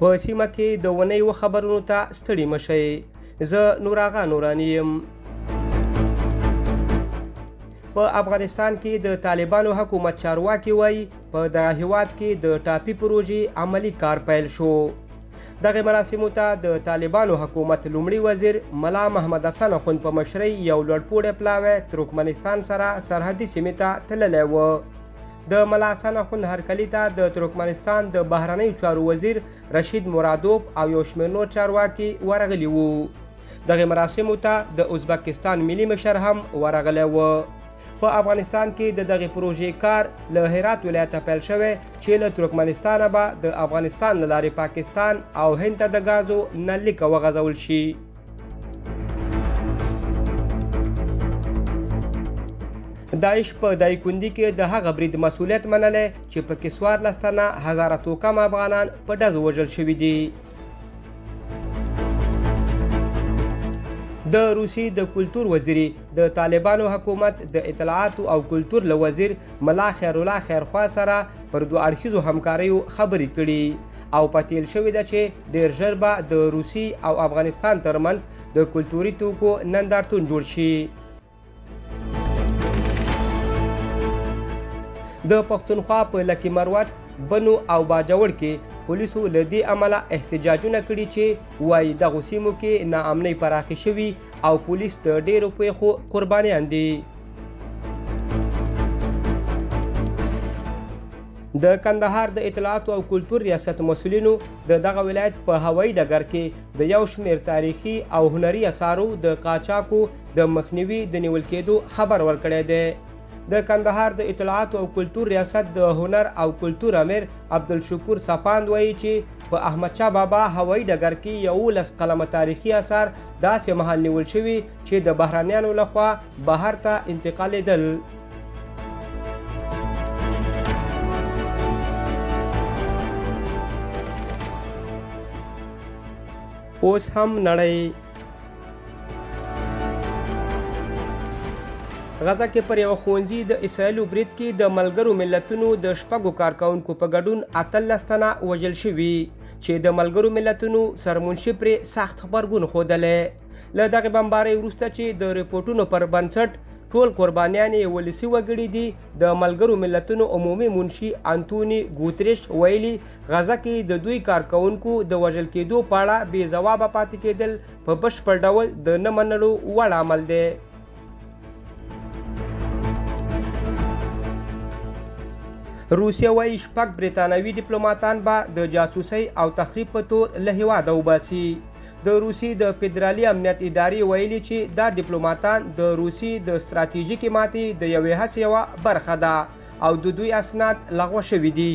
په سیمه کې د اونۍ خبرونو ته ستړي مشئ. زه نوراغا نوراني یم. په افغانستان کې د طالبانو حکومت چارواکي وایي په دغه هیواد کې د ټاپي پروژې عملی کار پیل شو. دغه مراسمو ته د طالبانو حکومت لومړي وزیر ملا محمد حسن اخوند په مشرۍ یو لوړپوړی پلاوی ترکمنستان سره سرحدي سیمې ته تللی و. د ملا حسن اخوند هرکلي ته د ترکمنستان د بهرنیو چارو وزیر رشید مرادوف او یو شمېر نور چارواکي ورغلي وو. دغه مراسمو ته د ازبکستان ملي مشر هم ورغلی و. په افغانستان کې د دغې پروژې کار له هرات ولایته پیل شوی چې له ترکمنستانه به د افغانستان له لارې پاکستان او هند ته د ګازو نللیکه وغځول شي. داعش په دایکنډي کې د هغه برید مسؤلیت منلی چې پکې 14 تنه هزاره توکم افغانان په ډزو وژل شوي دي. د روسیې د کلتور وزیري د طالبانو حکومت د اطلاعاتو او کلتور له وزیر ملا خیرالله خیرخوا سره پر دوه اړخیزو همکاریو خبرې کړي او پتیل شوې ده چې ډېر ژر به د روسیې او افغانستان ترمنځ د کلتوري توکو نندارتون جوړ شي. د پښتونخوا په لکي مروت، بنو او باجوړ کې پولیسو له دې امله احتجاجونه کړي چې وایي دغو سیمو کې ناامنۍ پراخې شوي او پولیس د ډېرو پیښو قربانیان دي. د کندهار د اطلاعاتو او کلتور ریاست مسؤلینو د دغه ولایت په هوایي ډګر کې د یو شمېر تاریخي او هنري اثارو د قاچاقو د مخنیوي د نیول کېدو خبر ورکړی دی. د کندهار د اطلاعاتو او کلتور ریاست د هنر او کلتور امیر عبدالشکور سپاند وایي چې په احمدشاه بابا هوایي ډګر کې 11 قلمه تاریخي اثار داسې مهال نیول شوي چې د بهرانیانو لخوا بهر ته انتقالېدل. اوس هم نړۍ. غزه کې پر یو ښوونځي د اسرائیلو برید کې د ملګرو ملتونو د 6 کارکونکو په ګډون 18 تنه وژل شوي چې د ملګرو ملتونو سرمنشي پرې سخت غبرګون ښودلی. له دغې بمبارۍ وروسته چې د ریپورټونو پر بنسټ ټول قربانیان یې ولسي وګړي دي، د ملګرو ملتونو عمومي منشي انتوني ګوتریش ویلي غزه کې د دوی کارکونکو د وژل کېدو په اړه بې ځوابه پاتې کېدل په بشپړ ډول د نه منلو وړ عمل دی. روسیه وایي 6 برتانوي ډیپلوماتان به د جاسوسۍ او تخریب په تور له هیواده وباسي. د روسیې د فدرالي امنیت ادارې ویلي چې دا ډیپلوماتان د روسیې د ستراتیژیکې ماتې د یوې هڅې یوه برخه ده او د دوی اسناد لغوه شوي دي.